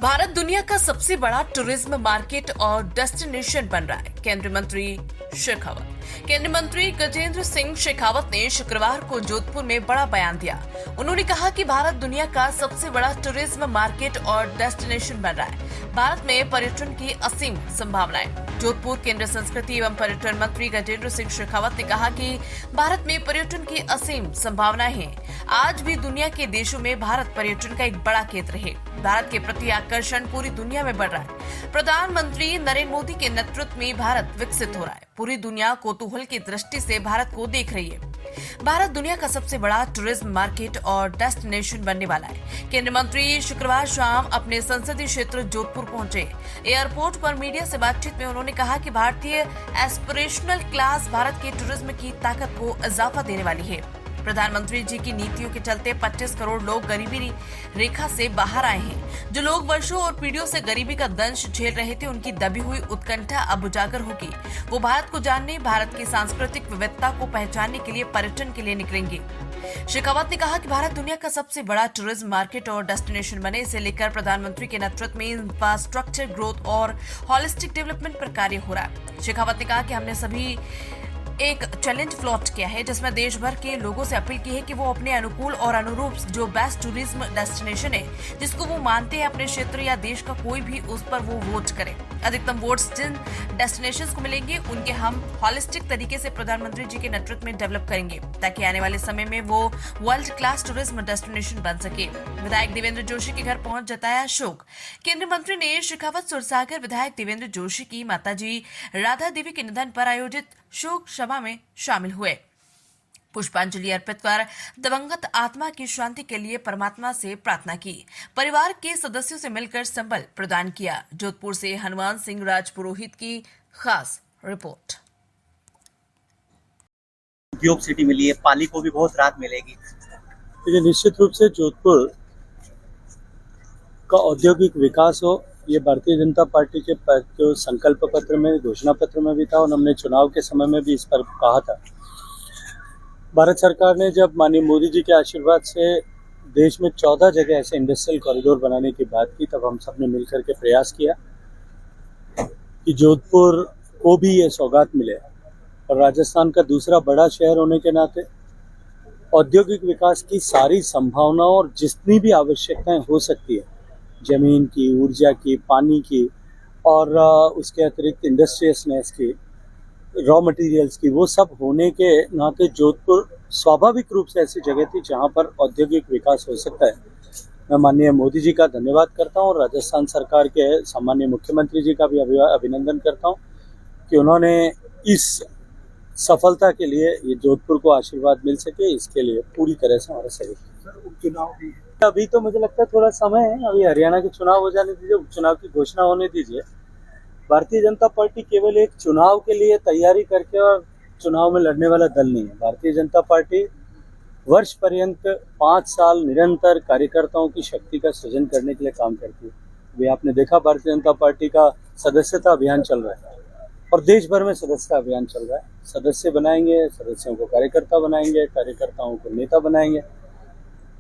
भारत दुनिया का सबसे बड़ा टूरिज्म मार्केट और डेस्टिनेशन बन रहा है। केंद्रीय मंत्री शेखावत केंद्रीय मंत्री गजेंद्र सिंह शेखावत ने शुक्रवार को जोधपुर में बड़ा बयान दिया। उन्होंने कहा कि भारत दुनिया का सबसे बड़ा टूरिज्म मार्केट और डेस्टिनेशन बन रहा है। भारत में पर्यटन की असीम संभावनाएं। जोधपुर केंद्रीय संस्कृति एवं पर्यटन मंत्री गजेंद्र सिंह शेखावत ने कहा कि भारत में पर्यटन की असीम संभावनाएं हैं। आज भी दुनिया के देशों में भारत पर्यटन का एक बड़ा केंद्र है। भारत के प्रति आकर्षण पूरी दुनिया में बढ़ रहा है। प्रधानमंत्री नरेंद्र मोदी के नेतृत्व में भारत विकसित हो रहा है। पूरी दुनिया कौतूहल की दृष्टि से भारत को देख रही है। भारत दुनिया का सबसे बड़ा टूरिज्म मार्केट और डेस्टिनेशन बनने वाला है। केंद्रीय मंत्री शुक्रवार शाम अपने संसदीय क्षेत्र जोधपुर पहुंचे। एयरपोर्ट पर मीडिया से बातचीत में उन्होंने कहा कि भारतीय एस्पिरेशनल क्लास भारत के टूरिज्म की ताकत को इजाफा देने वाली है। प्रधानमंत्री जी की नीतियों के चलते 25 करोड़ लोग गरीबी रेखा से बाहर आए हैं। जो लोग वर्षों और पीढ़ियों से गरीबी का दंश झेल रहे थे, उनकी दबी हुई उत्कंठा अब उजागर होगी। वो भारत को जानने, भारत की सांस्कृतिक विविधता को पहचानने के लिए पर्यटन के लिए निकलेंगे। शेखावत ने कहा कि भारत दुनिया का सबसे बड़ा टूरिज्म मार्केट और डेस्टिनेशन बने, इसे लेकर प्रधानमंत्री के नेतृत्व में इंफ्रास्ट्रक्चर ग्रोथ और हॉलिस्टिक डेवलपमेंट पर कार्य हो रहा है। शेखावत ने कहा कि हमने सभी एक चैलेंज प्लॉट किया है, जिसमें देश भर के लोगों से अपील की है कि वो अपने अनुकूल और अनुरूप जो बेस्ट टूरिज्म डेस्टिनेशन है, जिसको वो मानते हैं अपने क्षेत्र या देश का कोई भी, उस पर वो वोट करें। अधिकतम वोट्स जिन डेस्टिनेशंस को मिलेंगे, उनके हम हॉलिस्टिक तरीके से प्रधानमंत्री जी के नेतृत्व में डेवलप करेंगे, ताकि आने वाले समय में वो वर्ल्ड क्लास टूरिज्म डेस्टिनेशन बन सके। विधायक देवेंद्र जोशी के घर पहुंच जताया शोक। केंद्रीय मंत्री ने शेखावत सुरसागर विधायक देवेंद्र जोशी की माताजी राधा देवी के निधन पर आयोजित शोक सभा में शामिल हुए। पुष्पांजलि अर्पित कर दिवंगत आत्मा की शांति के लिए परमात्मा से प्रार्थना की। परिवार के सदस्यों से मिलकर संबल प्रदान किया। जोधपुर से हनुमान सिंह राजपुरोहित की खास रिपोर्ट। उद्योग सिटी मिली है, पाली को भी बहुत राहत मिलेगी। देखिए, निश्चित रूप से जोधपुर का औद्योगिक विकास हो, ये भारतीय जनता पार्टी के जो संकल्प पत्र में, घोषणा पत्र में भी था और हमने चुनाव के समय में भी इस पर कहा था। भारत सरकार ने जब माननीय मोदी जी के आशीर्वाद से देश में 14 जगह ऐसे इंडस्ट्रियल कॉरिडोर बनाने की बात की, तब हम सब ने मिलकर के प्रयास किया कि जोधपुर को भी ये सौगात मिले। और राजस्थान का दूसरा बड़ा शहर होने के नाते औद्योगिक विकास की सारी संभावनाओं और जितनी भी आवश्यकताएं हो सकती है, जमीन की, ऊर्जा की, पानी की और उसके अतिरिक्त इंडस्ट्रियसनेस की, रॉ मटेरियल्स की, वो सब होने के नाते जोधपुर स्वाभाविक रूप से ऐसी जगह थी जहां पर औद्योगिक विकास हो सकता है। मैं माननीय मोदी जी का धन्यवाद करता हूं और राजस्थान सरकार के सामान्य मुख्यमंत्री जी का भी अभिनंदन करता हूं कि उन्होंने इस सफलता के लिए, ये जोधपुर को आशीर्वाद मिल सके, इसके लिए पूरी तरह से हमारा सहयोग। उपचुनाव भी अभी तो मुझे लगता है थोड़ा समय है, अभी हरियाणा के चुनाव हो जाने दीजिए, उपचुनाव की घोषणा होने दीजिए। भारतीय जनता पार्टी केवल एक चुनाव के लिए तैयारी करके और चुनाव में लड़ने वाला दल नहीं है। भारतीय जनता पार्टी वर्ष पर्यंत 5 साल निरंतर कार्यकर्ताओं की शक्ति का सृजन करने के लिए काम करती है। अभी आपने देखा भारतीय जनता पार्टी का सदस्यता अभियान चल रहा है और देश भर में सदस्यता अभियान चल रहा है। सदस्य बनाएंगे, सदस्यों को कार्यकर्ता बनाएंगे, कार्यकर्ताओं को नेता बनाएंगे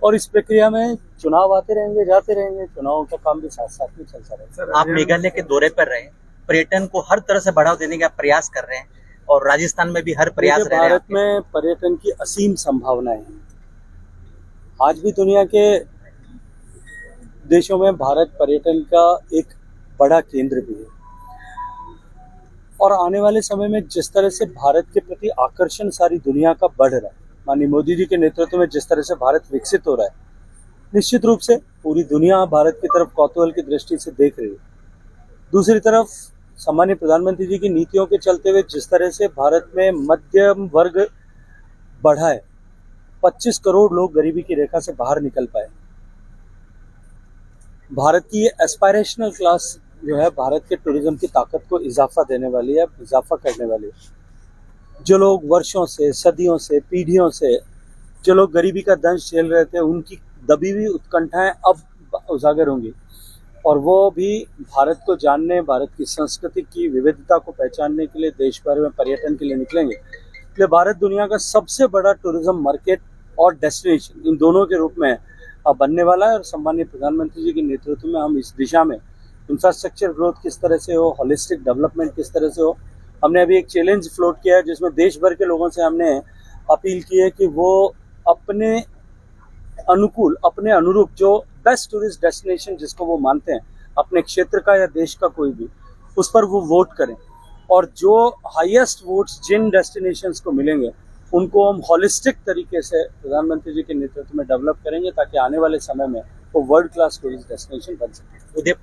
और इस प्रक्रिया में चुनाव आते रहेंगे, जाते रहेंगे। चुनावों का काम भी साथ साथ में चलता रहेगा। आप मेघालय के दौरे पर रहे, पर्यटन को हर तरह से बढ़ावा देने का प्रयास कर रहे हैं और राजस्थान में भी हर प्रयास रह रहे हैं। भारत में पर्यटन की असीम संभावनाएं हैं। आज भी दुनिया के देशों में भारत पर्यटन का एक बड़ा केंद्र भी है और आने वाले समय में जिस तरह से भारत के प्रति आकर्षण सारी दुनिया का बढ़ रहा है, माननीय मोदी जी के नेतृत्व में जिस तरह से भारत विकसित हो रहा है, निश्चित रूप से पूरी दुनिया भारत की तरफ कौतूहल की दृष्टि से देख रही है। दूसरी तरफ सामान्य प्रधानमंत्री जी की नीतियों के चलते हुए जिस तरह से भारत में मध्यम वर्ग बढ़ा है, 25 करोड़ लोग गरीबी की रेखा से बाहर निकल पाए। भारत की ये एस्पायरेशनल क्लास जो है, भारत के टूरिज्म की ताकत को इजाफा देने वाली है, इजाफा करने वाली है। जो लोग वर्षों से, सदियों से, पीढ़ियों से जो लोग गरीबी का दंश झेल रहे थे, उनकी दबी हुई उत्कंठाएं अब उजागर होंगी और वो भी भारत को जानने, भारत की संस्कृति की विविधता को पहचानने के लिए देश भर में पर्यटन के लिए निकलेंगे। इसलिए भारत दुनिया का सबसे बड़ा टूरिज्म मार्केट और डेस्टिनेशन, इन दोनों के रूप में अब बनने वाला है और सम्मानीय प्रधानमंत्री जी के नेतृत्व में हम इस दिशा में इंफ्रास्ट्रक्चर ग्रोथ किस तरह से हो, हॉलिस्टिक डेवलपमेंट किस तरह से हो। हमने अभी एक चैलेंज फ्लोट किया है जिसमें देश भर के लोगों से हमने अपील की है कि वो अपने अनुकूल, अपने अनुरूप जो बेस्ट टूरिस्ट डेस्टिनेशन जिसको वो मानते हैं अपने क्षेत्र का या देश का कोई भी, उस पर वो वोट करें और जो हाईएस्ट वोट्स जिन डेस्टिनेशंस को मिलेंगे उनको हम हॉलिस्टिक तरीके से प्रधानमंत्री जी के नेतृत्व में डेवलप करेंगे ताकि आने वाले समय में वो वर्ल्ड क्लास टूरिस्ट डेस्टिनेशन बन सके। उदय